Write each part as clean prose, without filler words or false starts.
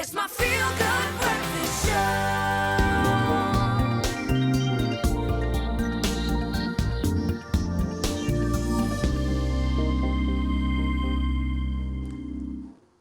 It's my feel-good breakfast show.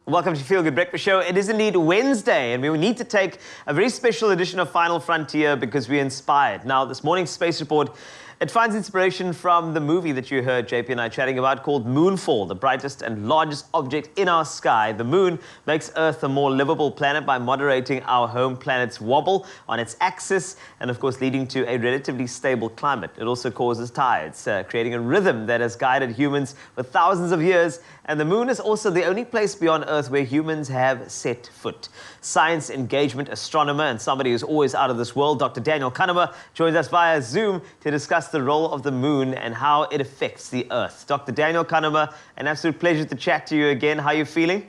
Welcome to Feel Good Breakfast Show. It is indeed Wednesday, and we need to take a very special edition of Final Frontier because we're inspired. Now, this morning's space report, it finds inspiration from the movie that you heard JP and I chatting about called Moonfall, the brightest and largest object in our sky. The moon makes Earth a more livable planet by moderating our home planet's wobble on its axis and, of course, leading to a relatively stable climate. It also causes tides, creating a rhythm that has guided humans for thousands of years. And the moon is also the only place beyond Earth where humans have set foot. Science Engagement Astronomer and somebody who's always out of this world, Dr. Daniel Cunnama, joins us via Zoom to discuss the role of the moon and how it affects the Earth. Dr. Daniel Cunnama, an absolute pleasure to chat to you again. How are you feeling?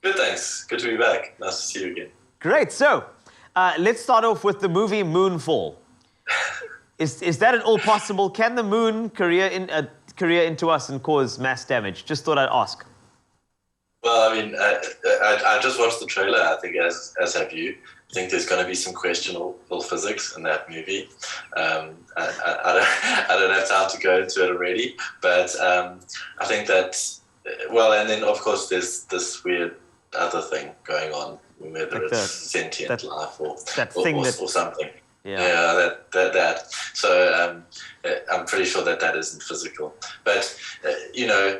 Good, thanks. Good to be back. Nice to see you again. Great. So, let's start off with the movie Moonfall. Is that at all possible? Can the moon career into us and cause mass damage? Just thought I'd ask. Well, I mean, I just watched the trailer, I think, as have you. I think there's going to be some questionable physics in that movie. I don't have time to go into it already, but I think that, well, and then, of course, there's this weird other thing going on, whether like it's sentient life or something. Yeah, that. So I'm pretty sure that isn't physical. But, you know,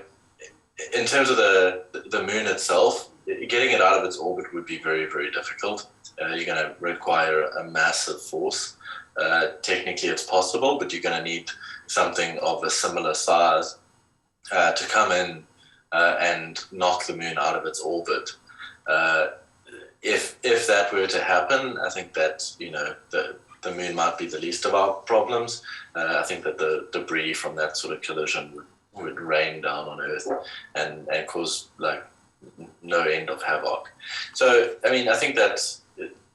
in terms of the moon itself, getting it out of its orbit would be very, very difficult. You're going to require a massive force. Technically, it's possible, but you're going to need something of a similar size to come in and knock the moon out of its orbit. If that were to happen, I think that, you know, the moon might be the least of our problems. I think that the debris from that sort of collision would rain down on Earth and cause like no end of havoc. So, I mean, I think that,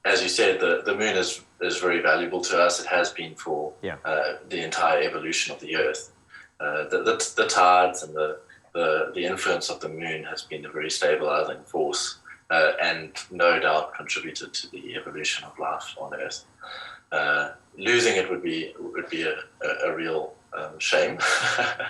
as you said, the moon is very valuable to us. It has been for the entire evolution of the Earth. The tides and the influence of the moon has been a very stabilizing force and no doubt contributed to the evolution of life on Earth. Losing it would be a real shame.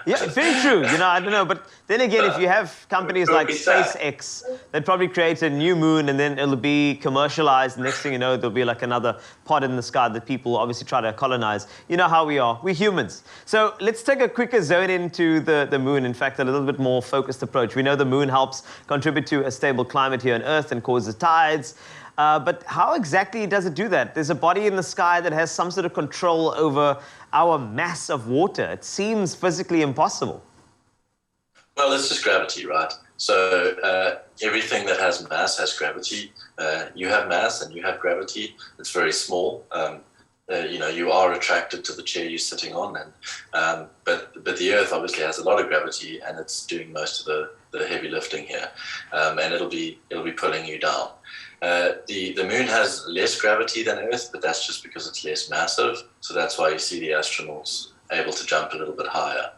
Yeah, very true. You know, I don't know, but then again, if you have companies like SpaceX, they'd probably create a new moon and then it'll be commercialized. Next thing you know, there'll be like another pod in the sky that people obviously try to colonize. You know how we are. We're humans. So let's take a quicker zone into the moon. In fact, a little bit more focused approach. We know the moon helps contribute to a stable climate here on Earth and causes tides. But how exactly does it do that? There's a body in the sky that has some sort of control over our mass of water. It seems physically impossible. Well, it's just gravity, right? So everything that has mass has gravity. You have mass and you have gravity. It's very small. You know, you are attracted to the chair you're sitting on, and but the Earth obviously has a lot of gravity, and it's doing most of the heavy lifting here, and it'll be pulling you down. The moon has less gravity than Earth, but that's just because it's less massive. So that's why you see the astronauts able to jump a little bit higher.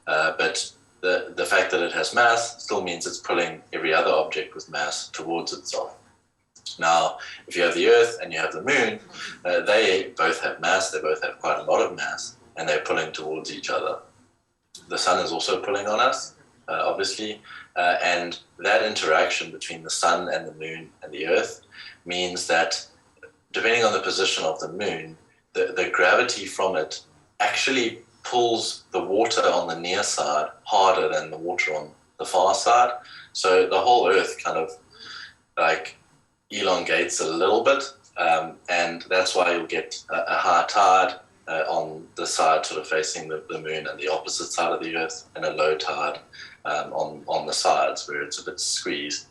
But the fact that it has mass still means it's pulling every other object with mass towards itself. Now, if you have the Earth and you have the moon, they both have mass, they both have quite a lot of mass, and they're pulling towards each other. The sun is also pulling on us, obviously, and that interaction between the sun and the moon and the Earth means that, depending on the position of the moon, the gravity from it actually pulls the water on the near side harder than the water on the far side. So the whole Earth kind of like elongates a little bit, and that's why you'll get a high tide on the side sort of facing the moon and the opposite side of the Earth, and a low tide on the sides where it's a bit squeezed.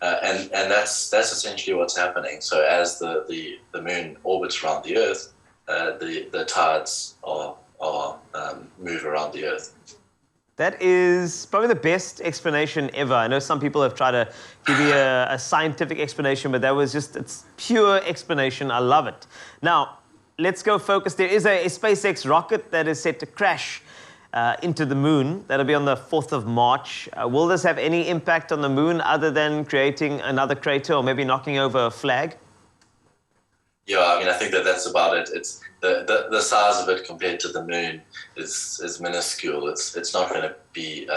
And that's essentially what's happening. So as the moon orbits around the Earth, the tides move around the Earth. That is probably the best explanation ever. I know some people have tried to give you a scientific explanation, but that was just, it's pure explanation. I love it. Now, let's go focus. There is a SpaceX rocket that is set to crash into the moon. That'll be on the 4th of March. Will this have any impact on the moon other than creating another crater or maybe knocking over a flag? Yeah, I mean, I think that's about it. It's the size of it compared to the moon is minuscule. It's not going to be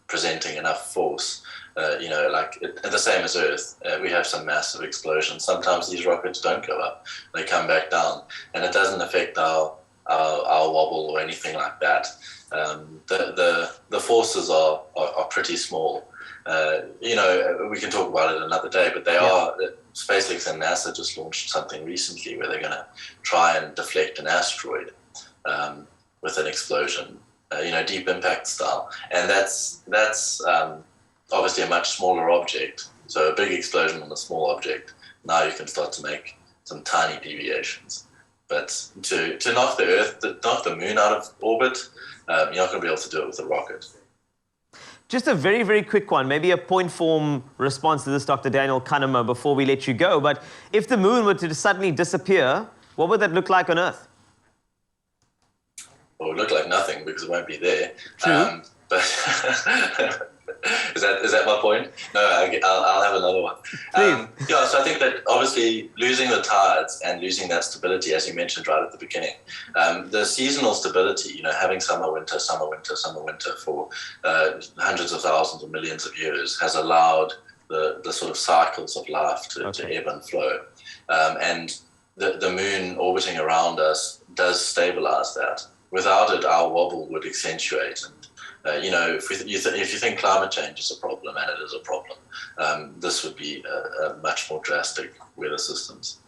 presenting enough force. The same as Earth, we have some massive explosions. Sometimes these rockets don't go up; they come back down, and it doesn't affect our wobble or anything like that. The forces are pretty small. We can talk about it another day, but they are. SpaceX and NASA just launched something recently where they're going to try and deflect an asteroid with an explosion, deep impact style, and that's obviously a much smaller object. So a big explosion on a small object. Now you can start to make some tiny deviations. But to knock knock the moon out of orbit, you're not going to be able to do it with a rocket. Just a very, very quick one, maybe a point form response to this, Dr. Daniel Cunnama, before we let you go. But if the moon were to suddenly disappear, what would that look like on Earth? Well, it would look like nothing because it won't be there. True. But is that my point? No, I'll have another one. So I think that obviously losing the tides and losing that stability, as you mentioned right at the beginning, the seasonal stability, having summer, winter, summer, winter, summer, winter for hundreds of thousands or millions of years has allowed the sort of cycles of life to ebb and flow. And the moon orbiting around us does stabilize that. Without it, our wobble would accentuate. And if you think climate change is a problem, and it is a problem, this would be a much more drastic weather systems.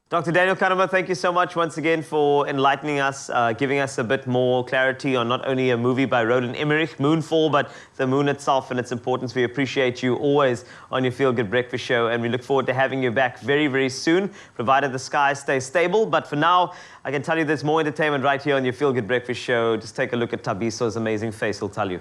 Dr. Daniel Cunnama, thank you so much once again for enlightening us, giving us a bit more clarity on not only a movie by Roland Emmerich, Moonfall, but the moon itself and its importance. We appreciate you always on your Feel Good Breakfast show, and we look forward to having you back very, very soon, provided the skies stay stable. But for now, I can tell you there's more entertainment right here on your Feel Good Breakfast show. Just take a look at Tabiso's amazing face, he'll tell you.